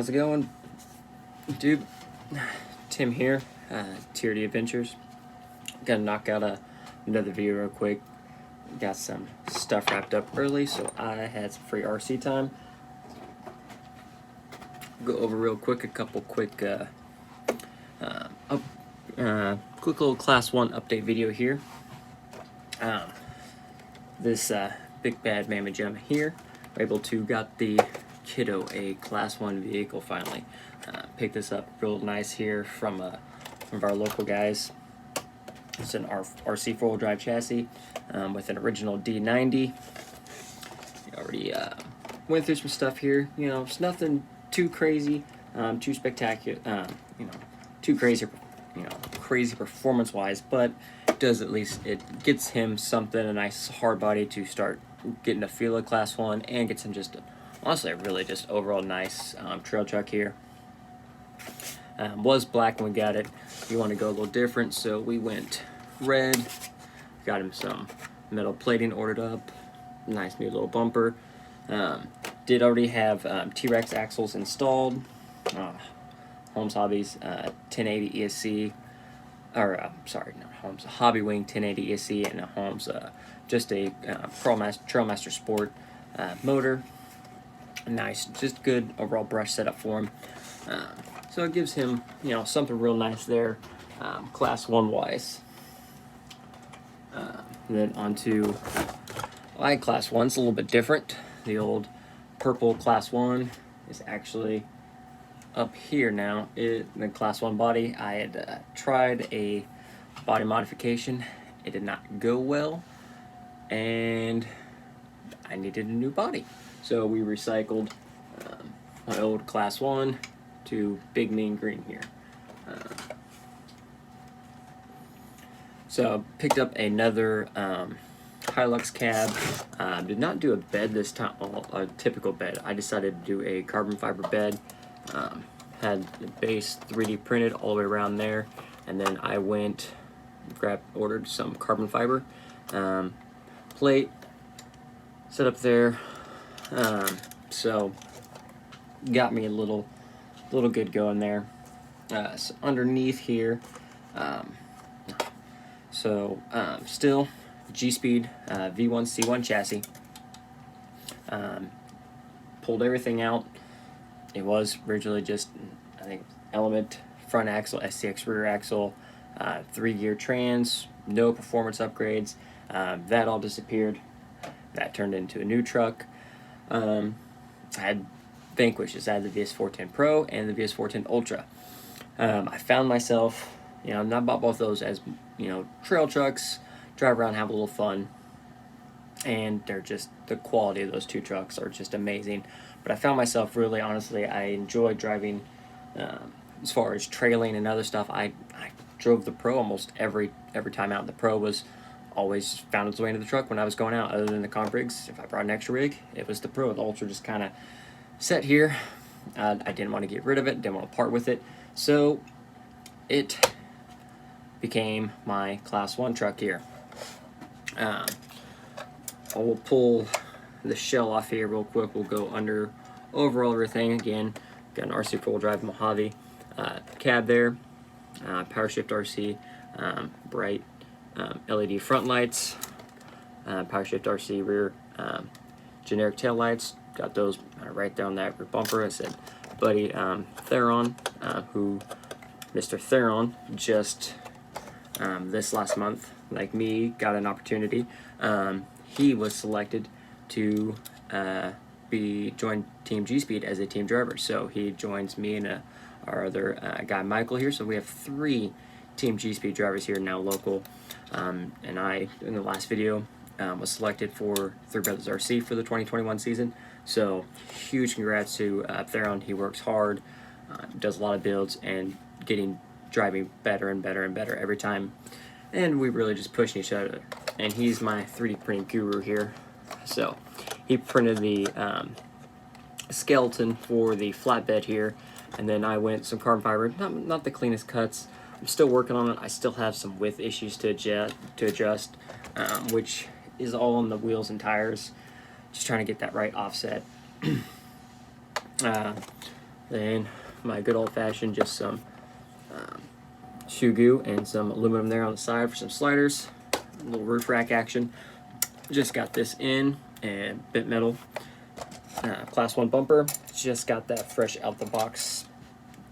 How's it going? Dude, Tim here, TRD Adventures. Gotta knock out another video real quick. Got some stuff wrapped up early, so I had some free RC time. Go over real quick a couple quick quick little Class 1 update video here. This big bad mamma jamma here, we're able to got the kiddo a Class 1 vehicle finally. Picked this up real nice here from one of our local guys. It's an RC 4-wheel drive chassis with an original D90. We already went through some stuff here. You know, it's nothing too crazy, too spectacular, too crazy, crazy performance-wise, but it gets him something, a nice hard body to start getting a feel of Class 1, and gets him just, honestly, a really just overall nice trail truck here. Was black when we got it. We want to go a little different, so we went red. Got him some metal plating ordered up. Nice new little bumper. Did already have T-Rex axles installed. Holmes Hobbies 1080 ESC, or sorry, not Holmes, Hobby Wing 1080 ESC, and a Holmes just a Trailmaster Sport motor. Nice, just good overall brush setup for him. So it gives him, something real nice there, Class 1 wise. Then onto light Class 1. It's a little bit different. The old purple Class 1 is actually up here now. The Class 1 body, I had tried a body modification. It did not go well, and I needed a new body. So we recycled my old Class 1 to big mean green here. So picked up another Hilux cab. Did not do a bed this time, a typical bed. I decided to do a carbon fiber bed. Had the base 3D printed all the way around there, and then I ordered some carbon fiber plate, set up there. So got me a little good going there. So underneath here, still Gspeed V1-C1 chassis. Pulled everything out. It was originally just, I think, element front axle, SCX rear axle, 3-gear trans, no performance upgrades. That all disappeared. That turned into a new truck. I had vanquishes. I had the VS410 Pro and the VS410 Ultra. I found myself, not bought both those as, trail trucks, drive around, have a little fun. And they're just, the quality of those two trucks are just amazing. But I found myself really, honestly, I enjoy driving, as far as trailing and other stuff. I drove the Pro almost every time out. The Pro was always found its way into the truck when I was going out, other than the comp rigs. If I brought an extra rig, it was the Pro. The Ultra just kind of sat here. I didn't want to get rid of it, didn't want to part with it. So it became my Class 1 truck here. I will pull the shell off here real quick. We'll go under overall everything again. Got an RC 4-wheel drive Mojave cab there, power shift RC, bright LED front lights, power shift RC rear generic tail lights. Got those right down that rear bumper. I said, buddy Theron, who Mr. Theron just this last month, like me, got an opportunity. He was selected to join Team Gspeed as a team driver. So he joins me and our other guy Michael here. So we have 3 Team Gspeed drivers here now local. And I, in the last video, was selected for Three Brothers RC for the 2021 season. So huge congrats to Theron. He works hard, does a lot of builds, and driving better and better and better every time. And we really just pushing each other. And he's my 3D printing guru here. So he printed the skeleton for the flatbed here, and then I went some carbon fiber. Not the cleanest cuts. I'm still working on it. I still have some width issues to adjust, which is all on the wheels and tires. Just trying to get that right offset. Then my good old-fashioned, just some shoe goo and some aluminum there on the side for some sliders. A little roof rack action. Just got this in, and bent metal class 1 bumper. Just got that fresh out the box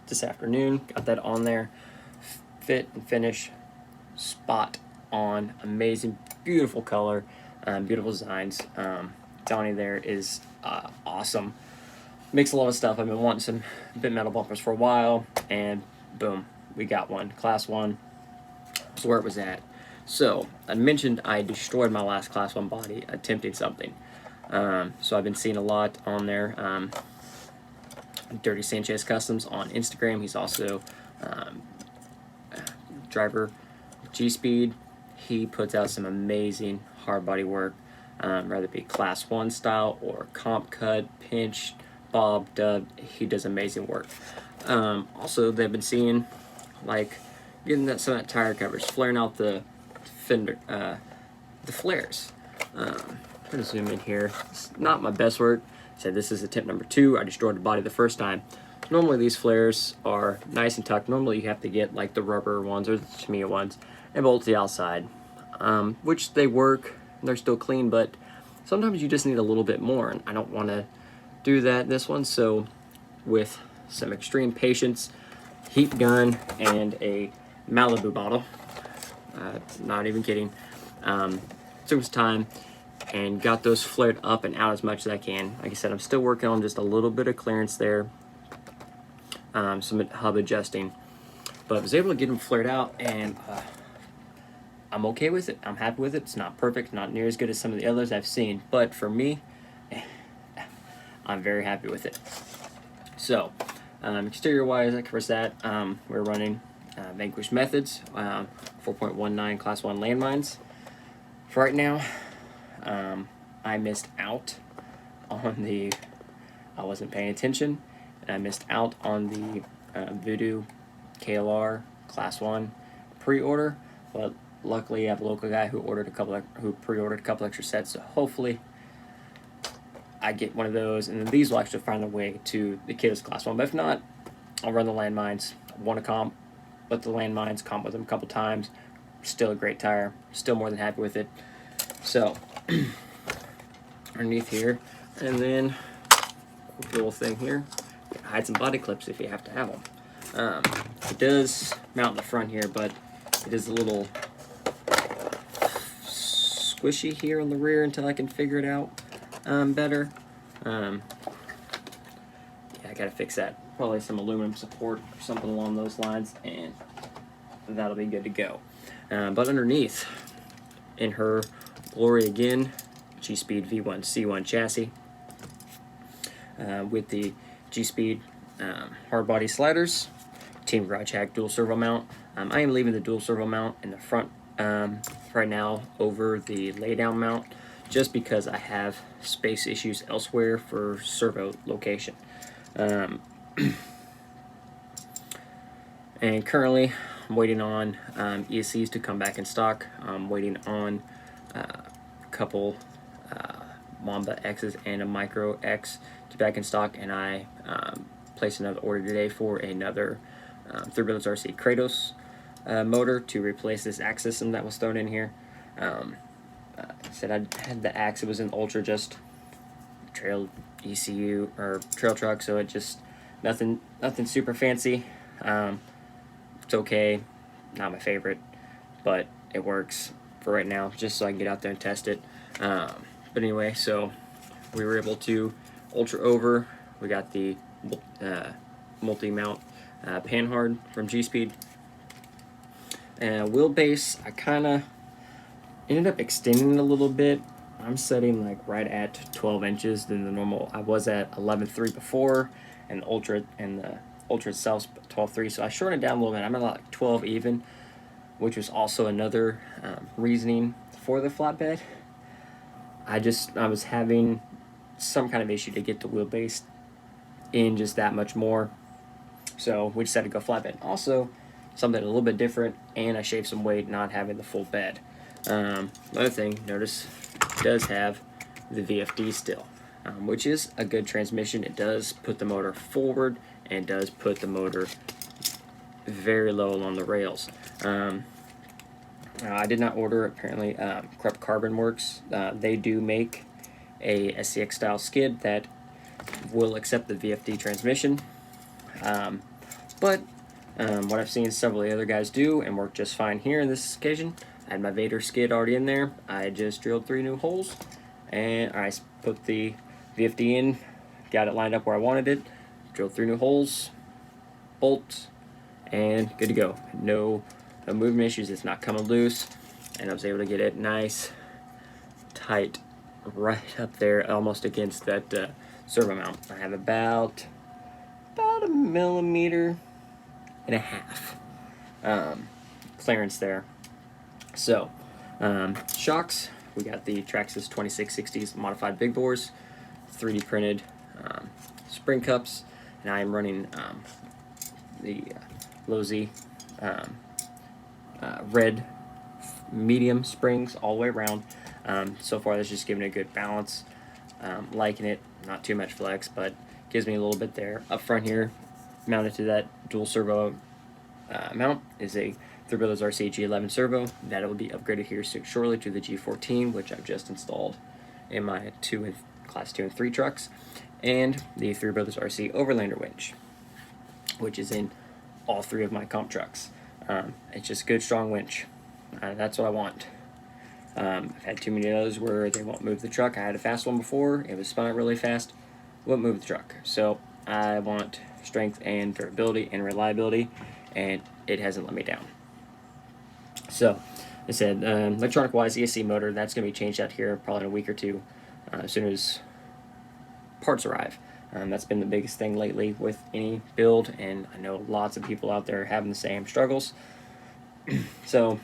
this afternoon. Got that on there. Fit and finish spot on. Amazing, beautiful color, beautiful designs. Donnie there is awesome. Makes a lot of stuff. I've been wanting some bent metal bumpers for a while, and boom, we got one. Class 1. That's where it was at. So I mentioned I destroyed my last Class 1 body attempting something. So I've been seeing a lot on there. Dirty Sanchez Customs on Instagram. He's also driver Gspeed. He puts out some amazing hard body work, whether it be Class 1 style or comp cut, pinch, bob, dub. He does amazing work. Also, they've been seeing like getting some of that tire coverage, flaring out the fender, the flares. I'm gonna zoom in here. It's not my best work. Said this is attempt number 2. I destroyed the body the first time. Normally these flares are nice and tucked. Normally you have to get like the rubber ones or the Tamiya ones and bolt to the outside, which they work. They're still clean, but sometimes you just need a little bit more, and I don't want to do that in this one. So with some extreme patience, heat gun, and a Malibu bottle, not even kidding, took some time and got those flared up and out as much as I can. Like I said, I'm still working on just a little bit of clearance there, some hub adjusting, but I was able to get them flared out, and I'm okay with it. I'm happy with it. It's not perfect, not near as good as some of the others I've seen, but for me, I'm very happy with it. So, exterior wise, that covers that. We're running Vanquish Methods, 4.19 Class 1 landmines. For right now, I missed out on the, I wasn't paying attention, and I missed out on the Voodoo KLR Class 1 pre-order, but luckily I have a local guy who pre-ordered a couple extra sets, so hopefully I get one of those, and then these will actually find their way to the Kiddos Class 1. But if not, I'll run the landmines. I want to comp with the landmines, comp with them a couple times. Still a great tire. Still more than happy with it. So, underneath here, and then little thing here, hide some body clips if you have to have them. It does mount in the front here, but it is a little squishy here in the rear until I can figure it out better. Yeah, I gotta fix that. Probably some aluminum support or something along those lines, and that'll be good to go. But underneath, in her glory again, Gspeed V1-C1 chassis with the Gspeed hard body sliders, Team Garage Hack dual servo mount. I am leaving the dual servo mount in the front right now over the laydown mount, just because I have space issues elsewhere for servo location. And currently I'm waiting on ESCs to come back in stock. I'm waiting on a couple Mamba X's and a Micro X to back in stock, and I placed another order today for another 3-Brothers RC Kratos motor to replace this axe system that was thrown in here. Said I had the axe, it was an Ultra, just trail ECU or trail truck, so it just nothing super fancy. It's okay, not my favorite, but it works for right now, just so I can get out there and test it. But anyway, so we were able to ultra over. We got the multi-mount panhard from Gspeed. Wheelbase, I kind of ended up extending it a little bit. I'm setting like right at 12 inches than the normal. I was at 11.3 before, and the Ultra itself's 12.3, so I shortened it down a little bit. I'm at like 12 even, which was also another reasoning for the flatbed. I was having some kind of issue to get the wheelbase in just that much more, so we decided to go flatbed. Also, something a little bit different, and I shaved some weight not having the full bed. Another thing, notice it does have the VFD still, which is a good transmission. It does put the motor forward and does put the motor very low along the rails. I did not order, apparently Krupp Carbon Works. They do make a SCX style skid that will accept the VFD transmission. But what I've seen several of the other guys do and work just fine here in this occasion, I had my Vader skid already in there. I just drilled 3 new holes and I put the VFD in, got it lined up where I wanted it, drilled 3 new holes, bolts, and good to go. No movement issues, it's not coming loose, and I was able to get it nice, tight, right up there, almost against that servo mount. I have about 1.5 millimeters clearance there. So, shocks, we got the Traxxas 2660s modified big bores, 3D printed spring cups, and I am running the Lozi red medium springs all the way around. So far, that's just giving it a good balance. Liking it, not too much flex, but gives me a little bit there. Up front here, mounted to that dual servo mount, is a Three Brothers RC G11 servo that will be upgraded here shortly to the G14, which I've just installed in my class 2 and 3 trucks, and the Three Brothers RC Overlander winch, which is in all 3 of my comp trucks. It's just a good, strong winch. That's what I want. I've had too many of those where they won't move the truck. I had a fast one before, it was spun out really fast, won't move the truck. So I want strength and durability and reliability, and it hasn't let me down. So I said, electronic wise, ESC motor, that's going to be changed out here probably in a week or 2, as soon as parts arrive. That's been the biggest thing lately with any build, and I know lots of people out there having the same struggles. So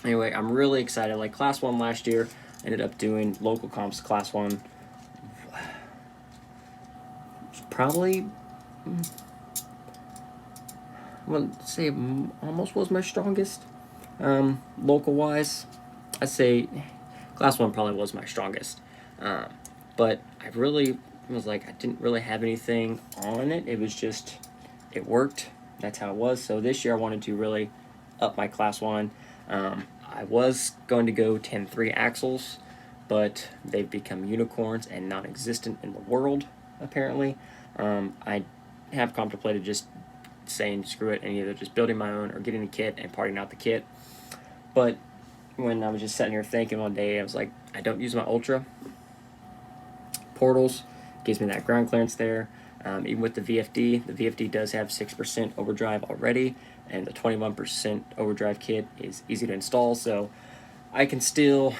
anyway, I'm really excited. Like class 1 last year, I ended up doing local comps. Class 1 probably, well, say almost was my strongest. Local wise, I'd say class 1 probably was my strongest. But I really was like, I didn't really have anything on it. It was just, it worked. That's how it was. So this year I wanted to really up my class 1. I was going to go 10.3 axles, but they've become unicorns and non-existent in the world, apparently. I have contemplated just saying screw it and either just building my own or getting a kit and parting out the kit. But when I was just sitting here thinking one day, I was like, I don't use my Ultra. Portals gives me that ground clearance there. Even with the VFD does have 6% overdrive already, and the 21% overdrive kit is easy to install, so I can still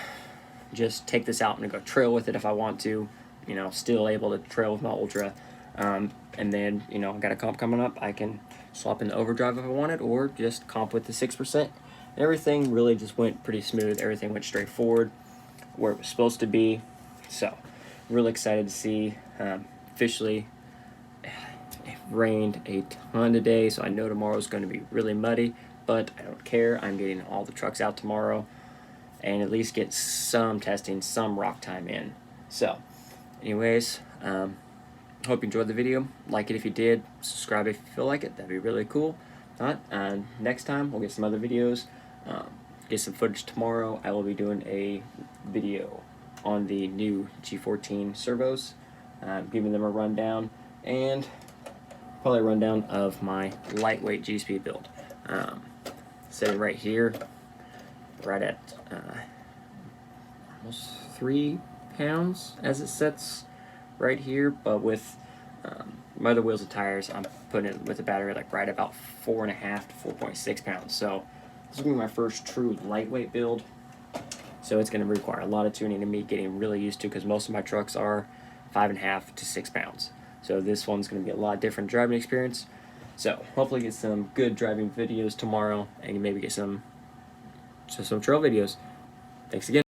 just take this out and go trail with it if I want to, you know, still able to trail with my Ultra. And then, you know, I've got a comp coming up, I can swap in the overdrive if I wanted, or just comp with the 6%. Everything really just went pretty smooth. Everything went straight forward where it was supposed to be. So, really excited to see. Officially, it rained a ton today, so I know tomorrow's going to be really muddy, but I don't care. I'm getting all the trucks out tomorrow and at least get some testing, some rock time in. So, anyways, hope you enjoyed the video. Like it if you did. Subscribe if you feel like it. That'd be really cool. If not, next time we'll get some other videos. Get some footage tomorrow. I will be doing a video on the new G14 servos, giving them a rundown, and probably a rundown of my lightweight Gspeed build. Sitting right here, right at almost 3 pounds as it sits right here, but with my other wheels and tires, I'm putting it with a battery like right about 4.5 to 4.6 pounds. So this is going to be my first true lightweight build. So it's going to require a lot of tuning and me getting really used to, because most of my trucks are 5.5 to 6 pounds. So this one's going to be a lot different driving experience. So hopefully get some good driving videos tomorrow, and maybe get some trail videos. Thanks again.